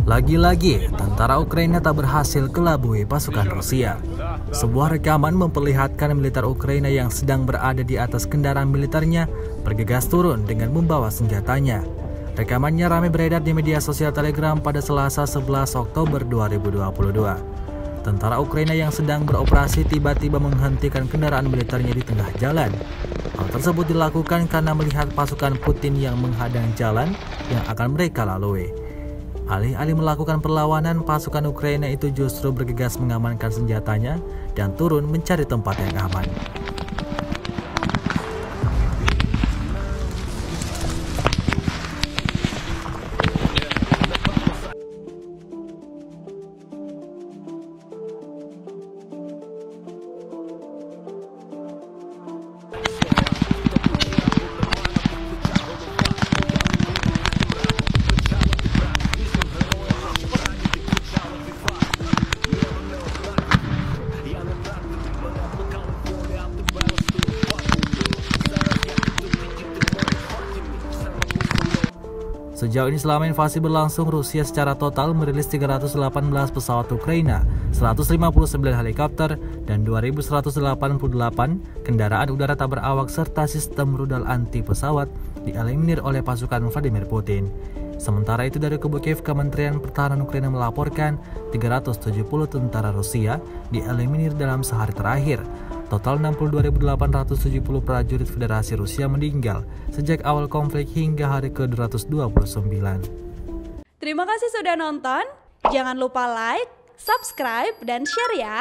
Lagi-lagi, tentara Ukraina tak berhasil kelabui pasukan Rusia. Sebuah rekaman memperlihatkan militer Ukraina yang sedang berada di atas kendaraan militernya bergegas turun dengan membawa senjatanya. Rekamannya ramai beredar di media sosial Telegram pada Selasa 11 Oktober 2022. Tentara Ukraina yang sedang beroperasi tiba-tiba menghentikan kendaraan militernya di tengah jalan. Hal tersebut dilakukan karena melihat pasukan Putin yang menghadang jalan yang akan mereka lalui. Alih-alih melakukan perlawanan, pasukan Ukraina itu justru bergegas mengamankan senjatanya dan turun mencari tempat yang aman. Sejauh ini selama invasi berlangsung, Rusia secara total merilis 318 pesawat Ukraina, 159 helikopter, dan 2.188 kendaraan udara tak berawak serta sistem rudal anti pesawat dieliminir oleh pasukan Vladimir Putin. Sementara itu dari kubu Kiev, Kementerian Pertahanan Ukraina melaporkan 370 tentara Rusia dieliminir dalam sehari terakhir. Total 62.870 prajurit Federasi Rusia meninggal sejak awal konflik hingga hari ke-229. Terima kasih sudah nonton. Jangan lupa like, subscribe, dan share ya.